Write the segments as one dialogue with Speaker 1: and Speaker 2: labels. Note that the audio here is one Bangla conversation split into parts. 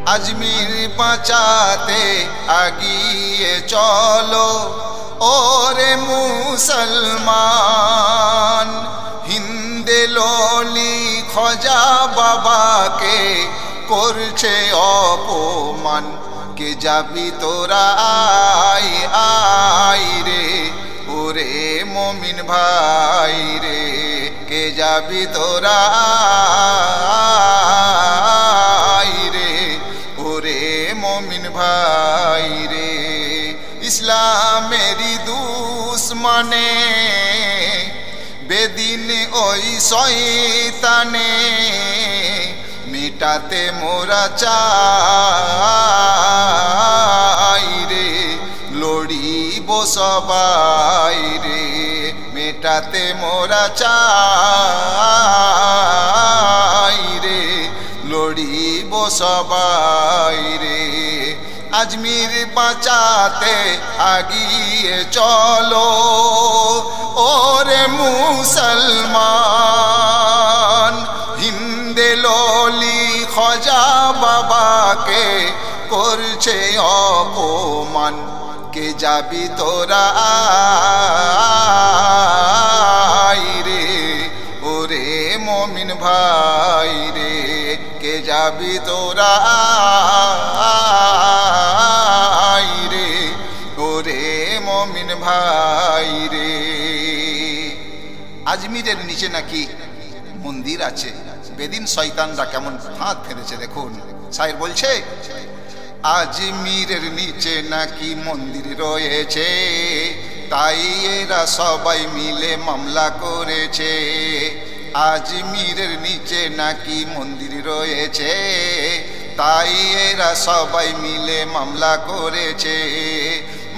Speaker 1: আজমির বাঁচাতে আগিয়ে চলো ওরে মুসলমান। হিন্দে ললি খজা বাবাকে করছে অপমান। কে যাবি তোরা আই আই রে ওরে মুমিন ভাই রে, কে যাবি তোরা আই রে ওরে মুমিন ভাই রে। ইসলামেরই দুশমনে বেদিন ওই শয়তানে, মিটাতে মোরা চাই রে লড়িব সবাই রে, মেটাতে মোরা চাই রে লড়িব সবাই রে। আজমির বাঁচাতে আগিয়ে চলো ওরে মুসলমান। হিন্দে ললি খজা বাবাকে করছে অপমান। কে যাবি তোরা আই রে ওরে মুমিন ভাই রে, কে যাবি তোরা আই রে ওরে মুমিন ভাই রে। আজমিরের নিচে নাকি মন্দির আছে, বেদিন শয়তানরা কেমন ফাঁদ ফেলেছে দেখুন। শায়ের বলছে আজমিরের নিচে নাকি মন্দির রয়েছে, তাই এরা সবাই মিলে মামলা করেছে। আজমিরের নিচে নাকি মন্দির রয়েছে, তাই এরা সবাই মিলে মামলা করেছে।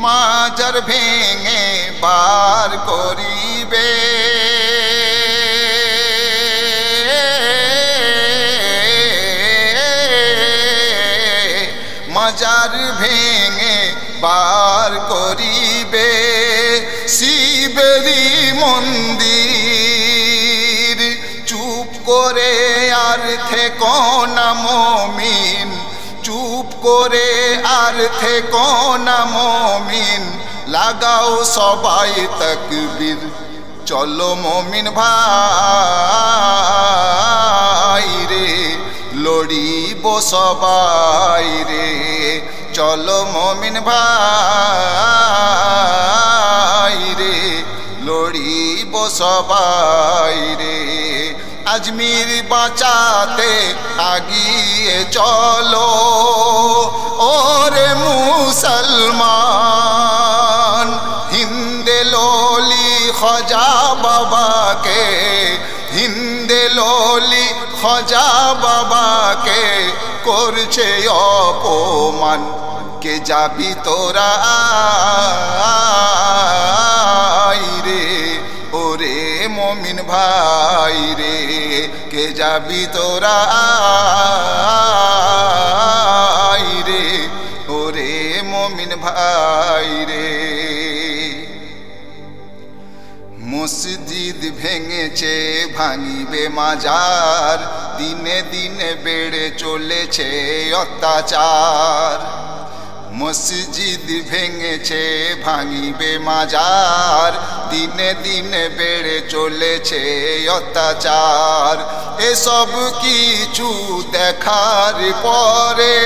Speaker 1: মাজার ভেঙে বার করিবে, মাজার ভেঙে বার করিবে। শিবেরই মন্দির চুপ করে আর থেকো না মুমিন, চুপ করে আর থেকো না মুমিন। লাগাও সবাই তাকবীর, চলো মুমিন ভাই রে লড়িব সবাই রে, চলো মুমিন ভাই রে লড়িব সবাই রে। আজমির বাঁচাতে আগিয়ে চলো ওরে মুসলমান। হিন্দে ললি খজা বাবাকে, হিন্দে ললি খজা বাবাকে করছে অপমান। কে যাবি তোরা আই রে ওরে মুমিন ভাই রে, কে যাবি তোরা আই রে ওরে মুমিন ভাই রে। মসজিদ ভেঙেছে ভাঙিবে মাজার, দিনে দিনে বেড়ে চলেছে অত্যাচার। মসজিদ ভেঙেছে ভাঙিবে মাজার, দিনে দিনে বেড়ে চলেছে অত্যাচার। এসব কিছু দেখার পরে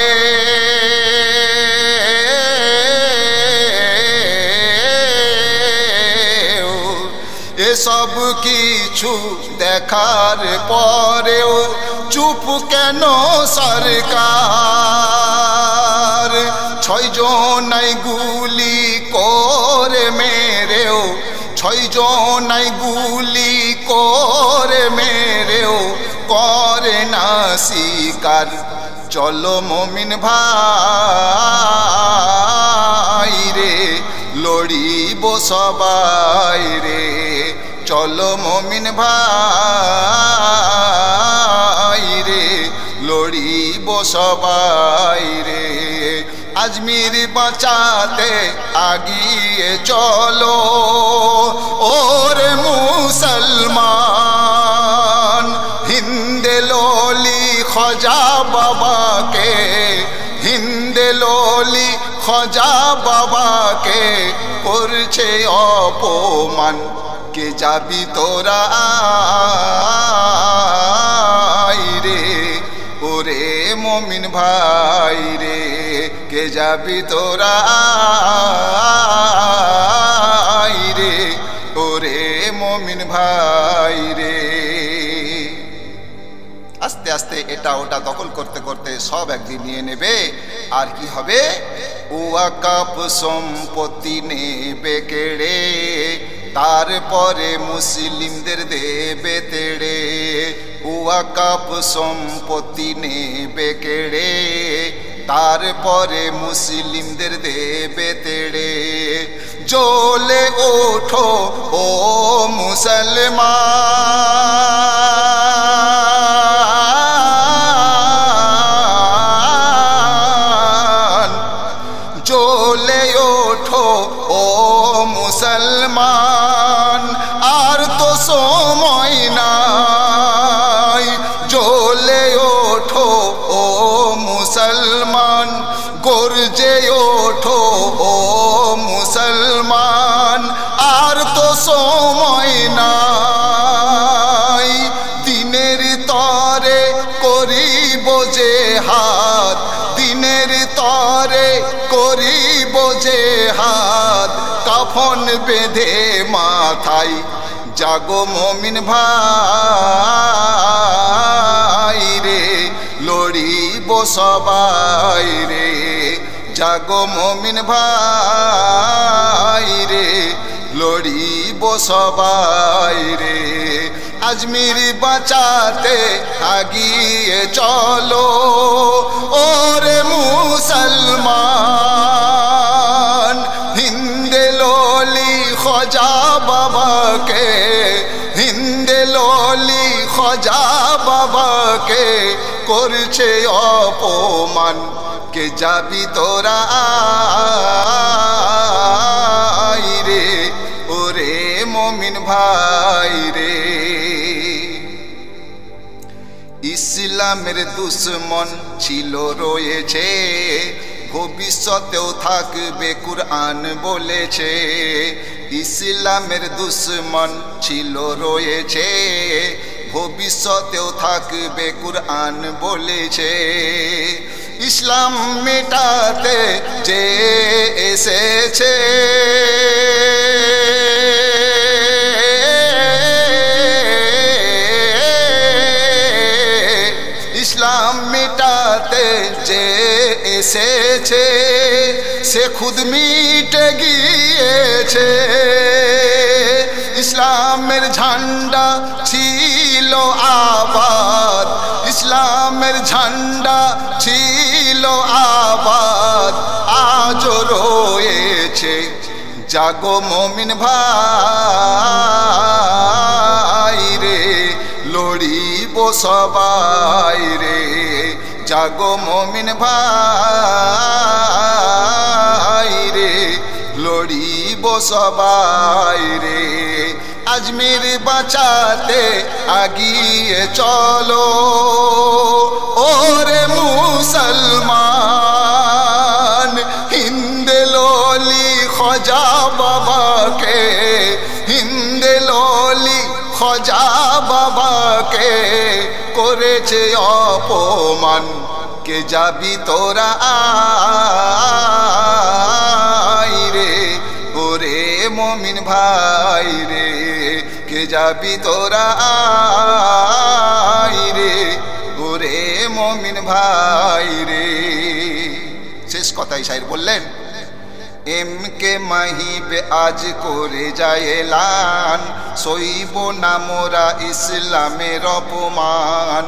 Speaker 1: এসব কিছু দেখার পরেও চুপ কেন সরকার? 6 জনাই গুলি করে মেরেও, 6 জনাই গুলি করে মেরেও করে না শিকার। চলো মুমিন ভাই রে লড়িব সবাই রে, চলো মুমিন ভাই রে লড়িব সবাই রে। আজমির বাঁচাতে আগিয়ে চলো ওরে মুসলমান। হিন্দে ললি খজা বাবাকে অলি খজা বাবাকে করছে অপমান। কে যাবি তোরা রে, ওরে মমিন ভাই রে, কে যাবি তোরা রে, ওরে মমিন ভাই রে। আস্তে আস্তে এটা ওটা দখল করতে করতে সব একদিন নিয়ে নেবে। আর কি হবে? ওয়াকাফ সম্পত্তি নেবে কেড়ে, তারপরে মুসলিমদের দেবে তেড়ে। ওয়াকাফ সম্পত্তি নেবে কেড়ে, তারপরে মুসলিমদের দেবে তেড়ে। জ্বলে ওঠো ও মুসলমান, জ্বলে ওঠো ও মুসলমান, আর তো সময় নাই। জ্বলে ওঠো ও মুসলমান, গর্জে ওঠো ও মুসলমান, আর তো সময় নাই। দিনের তরে করিব জেহাদ, দিনের তরে করিব জেহাদ, কাফন বেঁধে মাথায়। জাগো মমিন ভাই রে, লড়িব সবাই রে। জাগো মমিন ভাই রে, লড়িব সবাই রে। আজমির বাঁচাতে আগিয়ে চলো ওরে মুসলমান। হিন্দে ললি খজা বাবাকে, হিন্দে ললি খজা বাবাকে করছে অপমান। কে যাবি তোরা রে, ওরে মমিন ভাই রে। ইসলামের দুশ্মন ছিল রয়েছে, ভবিষ্যতেও থাকবে কুরআন বলেছে। ইসলামের দুশ্মন ছিল রয়েছে, ভবিষ্যতেও থাকবে কুরআন বলেছে। ইসলাম মেটাতে যে এসেছে, ইসলাম মেটাতে যে এসেছে, সে খুদ মিটে গিয়েছে। ইসলামের ঝান্ডা ছিল আবাদ, ইসলামের ঝান্ডা ছিল আবাদ, আজও রয়েছে। জাগো মমিন ভাই রে, লড়িব সবাই রে। জাগো মমিন ভাই রে, লড়িব সবাই রে। আজমির বাঁচাতে আগিয়ে চলো ওরে মুসলমান। হিন্দে ললি খজা বাবাকে, হিন্দে ললি খজা বাবাকে করেছে অপমান। কে যাবি তোরা রে, ওরে মমিন ভাই রে, কে যাবি তোরা রে, ওরে মমিন ভাই রে। শেষ কথাই শায়র বললেন, এম কে মাহিব আজ করে যায় এলান, সইব না মোরা ইসলামের অপমান।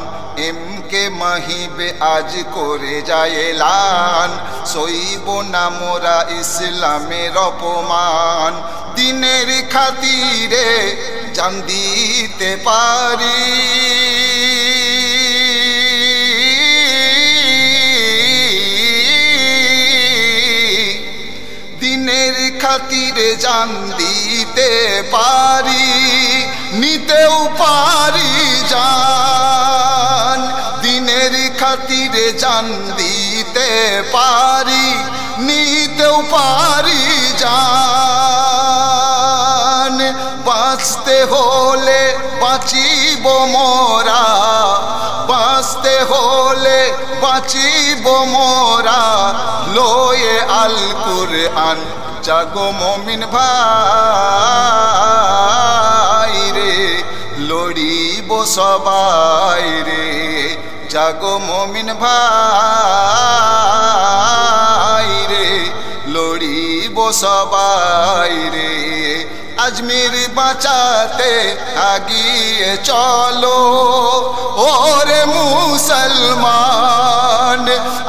Speaker 1: এম কে মাহিব আজ করে যায় এলান, সইব না মোরা ইসলামের অপমান। দিনের খাতিরে জান দিতে পারি, দিনের খাতিরে জান দিতে পারি, নিতেও পারি জান। দিনের খাতিরে জান দিতে পারি, নিতেও পারি জান। বাঁচতে হলে বাঁচিব মোরা, বাঁচতে হলে বাঁচিব মোরা, লয়ে আল কুরআন। জাগো মুমিন ভাই রে, লড়িব সবাই রে। জাগো মুমিন ভাই রে, লড়িব সবাই রে। আজমির বাঁচাতে আগিয়ে চলো ওরে মুসলমান।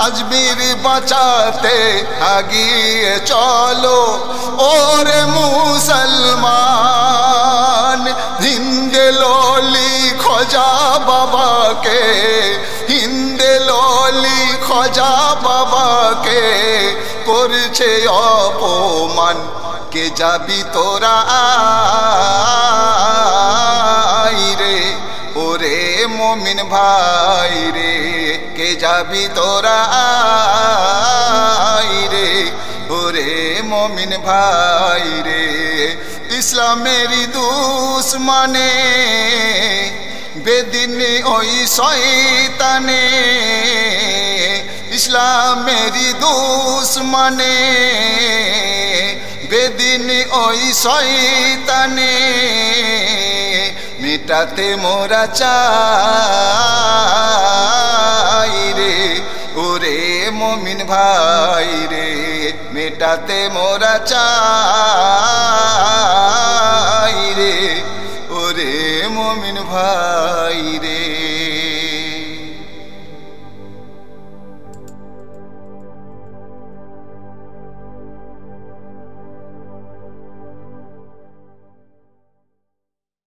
Speaker 1: আজমির বাঁচাতে আগিয়ে চলো ওরে মুসলমান। হিন্দে ললি খোঁজা বাবাকে, হিন্দে ললি খোঁজা বাবাকে করছে অপমান। কে যাবি তোরা রে, ওরে মুমিন ভাই রে। কে যাবি তোরা রে, ওরে মুমিন ভাই রে। ইসলামেরই দুশমনে বেদিন ওই শয়তানে, ইসলামেরই দুশমনে বেদিন ওই শয়তানে। মেটাতে মোরা চাই রে, ওরে মুমিন ভাই রে। মেটাতে মোরা চাই রে, ওরে মুমিন ভাই রে।